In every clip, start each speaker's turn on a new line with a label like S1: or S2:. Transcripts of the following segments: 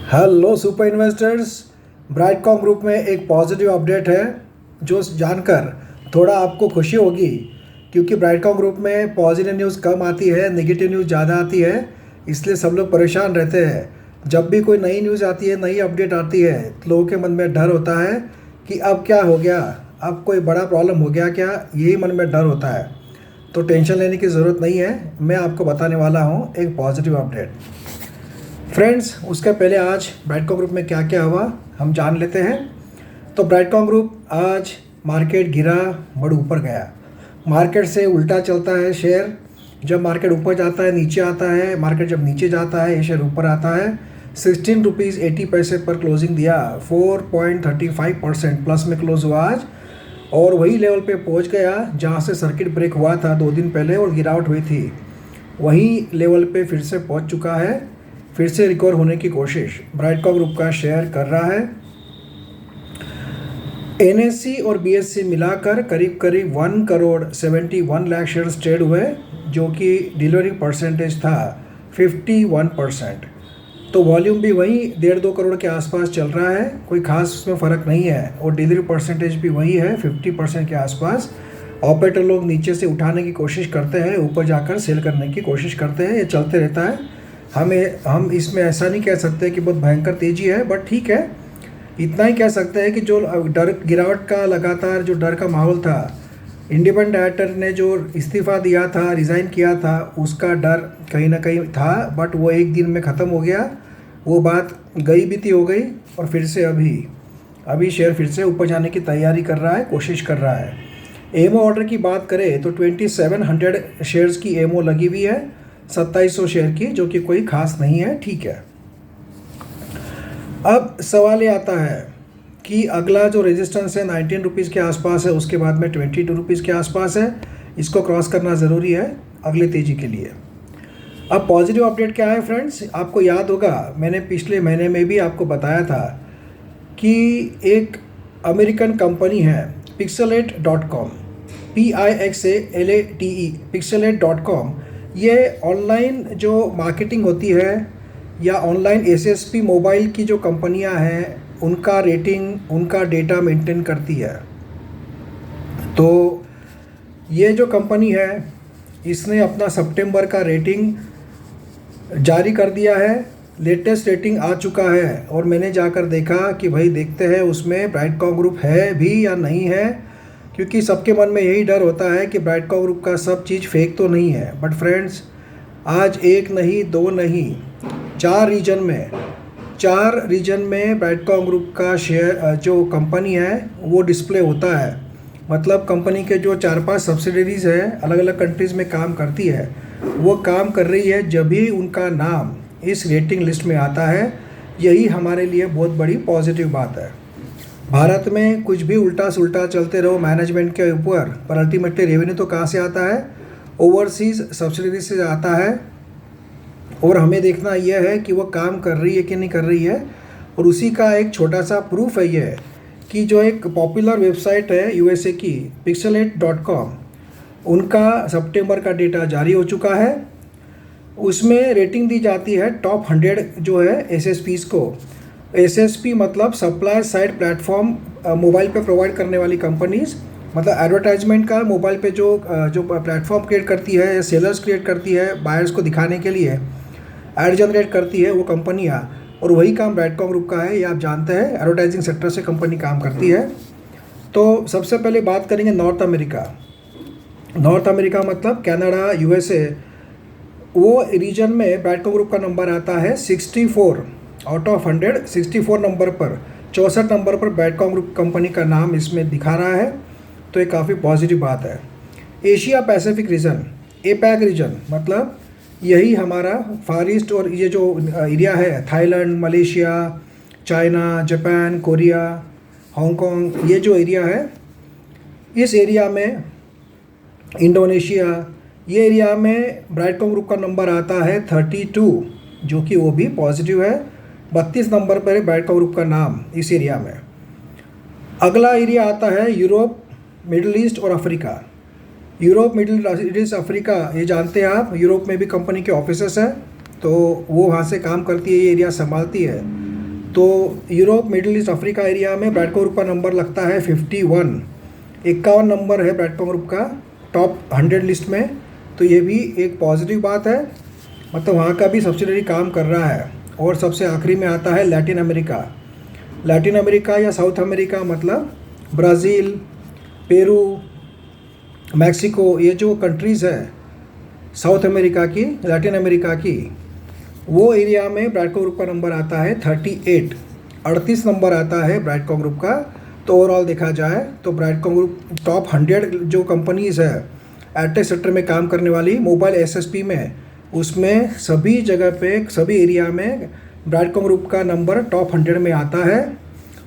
S1: Hello super investors. Brightcom group में एक positive update है जो जानकर थोड़ा आपको खुशी होगी, क्योंकि ब्राइटकॉम ग्रुप में पॉजिटिव न्यूज़ कम आती है, नेगेटिव न्यूज़ ज़्यादा आती है। इसलिए सब लोग परेशान रहते हैं। जब भी कोई नई न्यूज़ आती है, नई अपडेट आती है, तो लोगों के मन में डर होता है कि अब क्या हो गया, अब कोई बड़ा प्रॉब्लम हो गया क्या, यही मन में डर होता है। तो टेंशन लेने की ज़रूरत नहीं है। मैं आपको बताने वाला हूँ एक पॉजिटिव अपडेट। फ्रेंड्स, उसके पहले आज ब्राइटकॉम ग्रुप में क्या क्या हुआ हम जान लेते हैं। तो ब्राइटकॉम ग्रुप आज मार्केट गिरा, बड़ ऊपर गया। मार्केट से उल्टा चलता है शेयर। जब मार्केट ऊपर जाता है नीचे आता है, मार्केट जब नीचे जाता है ये शेयर ऊपर आता है। 16 रुपीज़ 80 पैसे पर क्लोजिंग दिया, 4.35% प्लस में क्लोज हुआ आज, और वही लेवल पे पहुंच गया जहां से सर्किट ब्रेक हुआ था 2 दिन पहले और गिरावट हुई थी। वही लेवल पे फिर से पहुंच चुका है। फिर से रिकवर होने की कोशिश ब्राइटकॉम ग्रुप का शेयर कर रहा है। एनएससी और बीएससी मिलाकर करीब करीब 1 करोड़ 71 लाख शेयर्स ट्रेड हुए, जो कि डिलीवरी परसेंटेज था 51%। तो वॉल्यूम भी वही 1.5-2 करोड़ के आसपास चल रहा है, कोई खास उसमें फ़र्क नहीं है। और डिलीवरी परसेंटेज भी वही है 50% के आसपास। ऑपरेटर लोग नीचे से उठाने की कोशिश करते हैं, ऊपर जाकर सेल करने की कोशिश करते हैं। ये चलते रहता है। हम इसमें ऐसा नहीं कह सकते कि बहुत भयंकर तेज़ी है, बट ठीक है, इतना ही कह सकते हैं कि जो डर, गिरावट का लगातार जो डर का माहौल था, इंडिपेंडेंट डायरेक्टर ने जो इस्तीफ़ा दिया था, रिज़ाइन किया था, उसका डर कहीं ना कहीं था, बट वो एक दिन में ख़त्म हो गया। वो बात गई बीती हो गई और फिर से अभी शेयर फिर से ऊपर जाने की तैयारी कर रहा है, कोशिश कर रहा है। एमओ ऑर्डर की बात करें तो 2700 शेयर्स की एमओ लगी हुई है, 2700 शेयर की, जो कि कोई खास नहीं है, ठीक है। अब सवाल ये आता है कि अगला जो रेजिस्टेंस है 19 रुपीज़ के आसपास है, उसके बाद में 22 रुपीज़ के आसपास है। इसको क्रॉस करना ज़रूरी है अगले तेज़ी के लिए। अब पॉजिटिव अपडेट क्या है फ्रेंड्स, आपको याद होगा मैंने पिछले महीने में भी आपको बताया था कि एक अमेरिकन कंपनी है pixalate.com, PIXALATE, pixalate.com। ये ऑनलाइन जो मार्केटिंग होती है या ऑनलाइन एसएसपी मोबाइल की जो कंपनियां हैं, उनका रेटिंग, उनका डेटा मेंटेन करती है। तो ये जो कंपनी है, इसने अपना सितंबर का रेटिंग जारी कर दिया है। लेटेस्ट रेटिंग आ चुका है और मैंने जाकर देखा कि भाई देखते हैं उसमें ब्राइटकॉम ग्रुप है भी या नहीं है, क्योंकि सबके मन में यही डर होता है कि ब्राइटकॉम ग्रुप का सब चीज़ फेक तो नहीं है। बट फ्रेंड्स, आज एक नहीं, दो नहीं, 4 रीजन में ब्राइटकॉम ग्रुप का शेयर जो कंपनी है वो डिस्प्ले होता है। मतलब कंपनी के जो 4-5 सब्सिडरीज़ है, अलग अलग कंट्रीज़ में काम करती है, वो काम कर रही है जब भी उनका नाम इस रेटिंग लिस्ट में आता है। यही हमारे लिए बहुत बड़ी पॉजिटिव बात है। भारत में कुछ भी उल्टा सुल्टा चलते रहो मैनेजमेंट के ऊपर, पर अल्टीमेटली रेवेन्यू तो कहाँ से आता है? ओवरसीज़ सब्सिडरी से आता है। और हमें देखना यह है कि वो काम कर रही है कि नहीं कर रही है। और उसी का एक छोटा सा प्रूफ है ये कि जो एक पॉपुलर वेबसाइट है यूएसए की pixalate.com, उनका सितंबर का डेटा जारी हो चुका है। उसमें रेटिंग दी जाती है टॉप 100 जो है एसएसपीज़ को। एसएसपी मतलब सप्लायर साइड प्लेटफॉर्म, मोबाइल पे प्रोवाइड करने वाली कंपनीज़, मतलब एडवर्टाइजमेंट का मोबाइल पे जो प्लेटफॉर्म क्रिएट करती है या सेलर्स क्रिएट करती है, बायर्स को दिखाने के लिए ऐड जनरेट करती है, वो कंपनियाँ। और वही काम ब्राइटकॉम ग्रुप का है, ये आप जानते हैं। एडवर्टाइजिंग सेक्टर से कंपनी काम करती है। तो सबसे पहले बात करेंगे नॉर्थ अमेरिका मतलब कनाडा, यूएसए। वो रीजन में ब्राइटकॉम ग्रुप का नंबर आता है 64 आउट ऑफ 100, 64 नंबर पर, 64 नंबर पर ब्राइटकॉम ग्रुप कंपनी का नाम इसमें दिखा रहा है। तो ये काफ़ी पॉजिटिव बात है। Asia Pacific region, APAC region, मतलब यही हमारा फार ईस्ट और ये जो एरिया है, Thailand, Malaysia, China, Japan, Korea, Hong Kong, ये जो एरिया है, इस एरिया में इंडोनेशिया, ये एरिया में ब्राइटकॉम ग्रुप का नंबर आता है 32, जो कि वो भी पॉजिटिव है। 32 नंबर पर है ब्राइटकॉम ग्रुप का नाम इस एरिया में। अगला एरिया आता है यूरोप, मिडिल ईस्ट और Africa. Europe, middle east, Africa, ये जानते हैं आप, यूरोप में भी कंपनी के ऑफिसेस हैं, तो वो वहाँ से काम करती है, ये एरिया संभालती है। तो Europe, middle east, Africa area में ब्रैडकॉम ग्रुप का नंबर लगता है 51, 51 नंबर है ब्रैडकॉम ग्रुप का टॉप 100 लिस्ट में। तो ये भी एक पॉजिटिव बात है, मतलब वहाँ का भी सब्सिडरी काम कर रहा है। और सबसे आखिरी में आता है लैटिन अमेरिका। लैटिन अमेरिका या साउथ अमेरिका मतलब ब्राज़ील, पेरू, मैक्सिको, ये जो कंट्रीज़ है साउथ अमेरिका की, लैटिन अमेरिका की, वो एरिया में ब्रैडकॉम ग्रुप का नंबर आता है 38, 38 नंबर आता है ब्रैडकॉम ग्रुप का। तो ओवरऑल देखा जाए तो ब्रैडकॉम ग्रुप टॉप 100 जो कंपनीज़ है एडटेक सेक्टर में काम करने वाली, मोबाइल एसएसपी में, उसमें सभी जगह पे, सभी एरिया में ब्रैडकॉम ग्रुप का नंबर टॉप 100 में आता है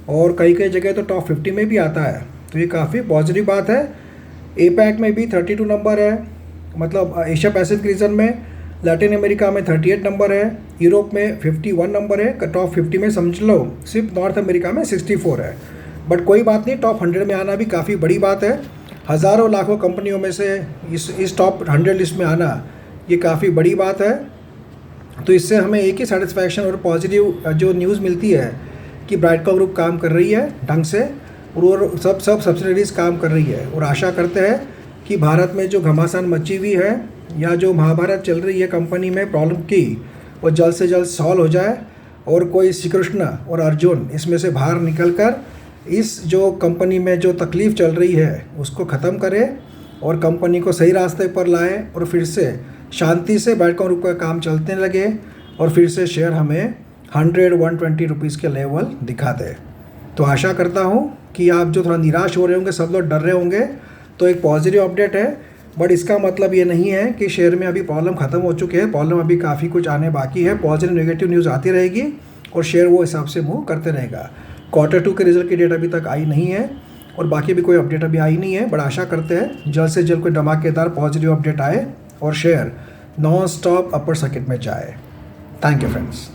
S1: और कई कई जगह तो टॉप 50 में भी आता है। तो ये काफ़ी पॉजिटिव बात है। एपैक में भी 32 नंबर है, मतलब एशिया पैसिफिक रीजन में। लैटिन अमेरिका में 38 नंबर है, यूरोप में 51 नंबर है, टॉप 50 में समझ लो। सिर्फ नॉर्थ अमेरिका में 64 है। बट कोई बात नहीं, टॉप 100 में आना भी काफ़ी बड़ी बात है। हज़ारों लाखों कंपनियों में से इस टॉप 100 लिस्ट में आना ये काफ़ी बड़ी बात है। तो इससे हमें एक ही सेटिस्फैक्शन और पॉजिटिव जो न्यूज़ मिलती है कि ब्रैडकॉम ग्रुप काम कर रही है ढंग से और सब सब्सिडरीज काम कर रही है। और आशा करते हैं कि भारत में जो घमासान मची हुई है या जो महाभारत चल रही है कंपनी में प्रॉब्लम की, वो जल्द से जल्द सॉल्व हो जाए और कोई श्री कृष्ण और अर्जुन इसमें से बाहर निकलकर इस जो कंपनी में जो तकलीफ़ चल रही है उसको ख़त्म करे और कंपनी को सही रास्ते पर लाए और फिर से शांति से ब्रैडकॉम ग्रुप का काम चलने लगे और फिर से शेयर हमें 100-120 रुपीज़ के लेवल दिखा दे। तो आशा करता हूँ कि आप जो थोड़ा निराश हो रहे होंगे, सब लोग डर रहे होंगे, तो एक पॉजिटिव अपडेट है। बट इसका मतलब ये नहीं है कि शेयर में अभी प्रॉब्लम ख़त्म हो चुके हैं। प्रॉब्लम अभी काफ़ी कुछ आने बाकी है। पॉजिटिव नेगेटिव न्यूज़ आती रहेगी और शेयर वो हिसाब से मूव करते रहेगा। Q2 के रिजल्ट की डेट अभी तक आई नहीं है और बाकी भी कोई अपडेट अभी आई नहीं है। बट आशा करते हैं जल्द से जल्द कोई धमाकेदार पॉजिटिव अपडेट आए और share non stop upper circuit में जाए। Thank you friends.